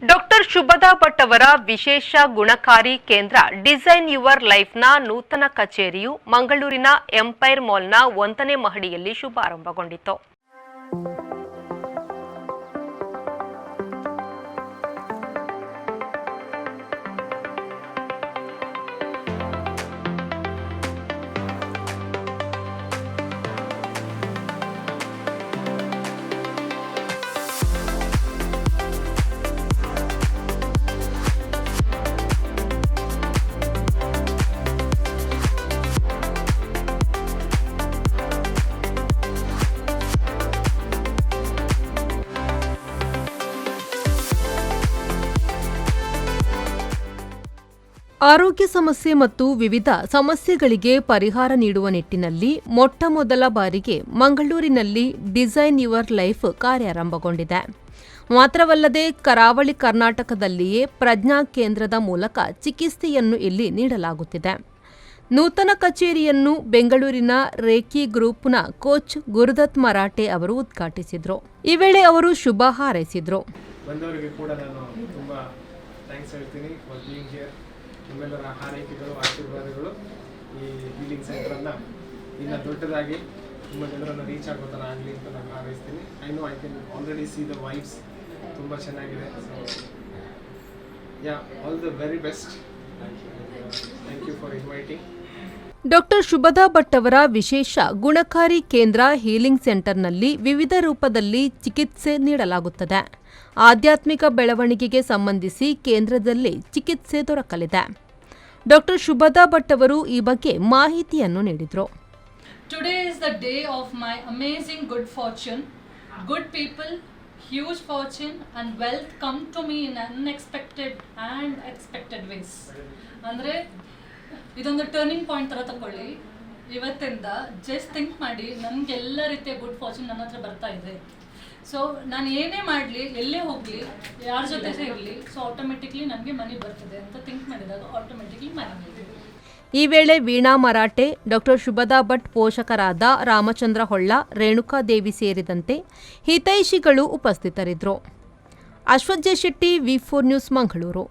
Doctor Shubhada Bhat ಅವರ ವಿಶೇಷ ಗುಣಕಾರಿ ಕೇಂದ್ರ ಡಿಸೈನ್ ಯುವರ್ ಲೈಫ್ನ ನೂತನ ಕಚೇರಿಯು ಮಂಗಳೂರಿನ ಎಂಪೈರ್ ಮಾಲ್ನ 1ನೇ ಮಹಡಿಯಲ್ಲಿ ಶುಭಾರಂಭಗೊಂಡಿತು. ಆರೋಗ್ಯ ಸಮಸ್ಯೆ ಮತ್ತು ವಿವಿಧ ಸಮಸ್ಯೆಗಳಿಗೆ ಪರಿಹಾರ ನೀಡುವ ನಿಟ್ಟಿನಲ್ಲಿ ಮೊಟ್ಟಮೊದಲ ಬಾರಿಗೆ ಮಂಗಳೂರಿನಲ್ಲಿ ಡಿಸೈನ್ ಯುವರ್ ಲೈಫ್ ಕಾರ್ಯಾರಂಭಗೊಂಡಿದೆ. ಮಾತ್ರವಲ್ಲದೆ ಕರಾವಳಿ ಕರ್ನಾಟಕದಲ್ಲಿಯೇ ಪ್ರಜ್ಞಾ ಕೇಂದ್ರದ ಮೂಲಕ ಚಿಕಿತ್ಸೆಯನ್ನು ಇಲ್ಲಿ ನೀಡಲಾಗುತ್ತಿದೆ. ನೂತನ ಕಚೇರಿಯನ್ನು ಬೆಂಗಳೂರಿನ ರೇಖಿ ಗ್ರೂಪ್ನ ಕೋಚ್ ಗುರುದತ್ ಮರಾಠೆ ಅವರು ಉದ್ಘಾಟಿಸಿದರು. ಈ ವೇಳೆ ಅವರು ಶುಭ ಹಾರೈಸಿದರು. ನಿಮ್ಮೆಲ್ಲರ ಹಾರೈಕೆಗಳು ಆಶೀರ್ವಾದಗಳು ಈ ಹೀಲಿಂಗ್ ಸೆಂಟರನ್ನು ಇನ್ನೂ ದೊಡ್ಡದಾಗಿ ತುಂಬ ಜನರನ್ನು ರೀಚ್ ಆಗೋ ಥರ ಆಗಲಿ ಅಂತ ನಾನು ಹಾರೈಸ್ತೀನಿ. I know I can already see the vibes ತುಂಬ ಚೆನ್ನಾಗಿದೆ. So yeah, all the very best. Thank you for inviting. Doctor Shubhada Bhat ಅವರ ವಿಶೇಷ ಗುಣಕಾರಿ ಕೇಂದ್ರ ಹೀಲಿಂಗ್ ಸೆಂಟರ್ನಲ್ಲಿ ವಿವಿಧ ರೂಪದಲ್ಲಿ ಚಿಕಿತ್ಸೆ ನೀಡಲಾಗುತ್ತದೆ. ಆಧ್ಯಾತ್ಮಿಕ ಬೆಳವಣಿಗೆಗೆ ಸಂಬಂಧಿಸಿ ಕೇಂದ್ರದಲ್ಲಿ ಚಿಕಿತ್ಸೆ ದೊರಕಲಿದೆ. ಡಾಕ್ಟರ್ ಶುಭದಾ ಭಟ್ ಅವರು ಈ ಬಗ್ಗೆ ಮಾಹಿತಿಯನ್ನು ನೀಡಿದರು. Today is the day of my amazing good fortune. Good people, huge fortune and wealth come to me in unexpected and expected ways. ಅಂದರೆ ಇದೊಂದು ಟರ್ನಿಂಗ್ ಪಾಯಿಂಟ್ ಥರ ತಗೊಳ್ಳಿ. ಇವತ್ತಿಂದ ಜಸ್ಟ್ ಥಿಂಕ್ ಮಾಡಿ, ನನಗೆಲ್ಲ ರೀತಿಯ ಗುಡ್ ಫಾರ್ಚೂನ್ ನನ್ನ ಹತ್ರ ಬರ್ತಾ ಇದೆ. ಸೊ ನಾನು ಏನೇ ಮಾಡಲಿ, ಎಲ್ಲೇ ಹೋಗಲಿ, ಯಾರ ಜೊತೆ ಇರಲಿ, ಸೊ ಆಟೋಮೆಟಿಕ್ಲಿ ನನಗೆ ಮನಿ ಬರ್ತದೆ ಅಂತ ಥಿಂಕ್ ಮಾಡಿದಾಗ ಆಟೋಮೆಟಿಕ್ಲಿ ಮನಿ ಬರ್ತದೆ. ಈ ವೇಳೆ ವೀಣಾ ಮರಾಠೆ, ಡಾಕ್ಟರ್ ಶುಭದಾ ಭಟ್ ಪೋಷಕರಾದ ರಾಮಚಂದ್ರ ಹೊಳ್ಳ, ರೇಣುಕಾದೇವಿ ಸೇರಿದಂತೆ ಹಿತೈಷಿಗಳು ಉಪಸ್ಥಿತರಿದ್ದರು. ಅಶ್ವಥ್ ಜೆ ಶೆಟ್ಟಿ, ವಿ4 ನ್ಯೂಸ್, ಮಂಗಳೂರು.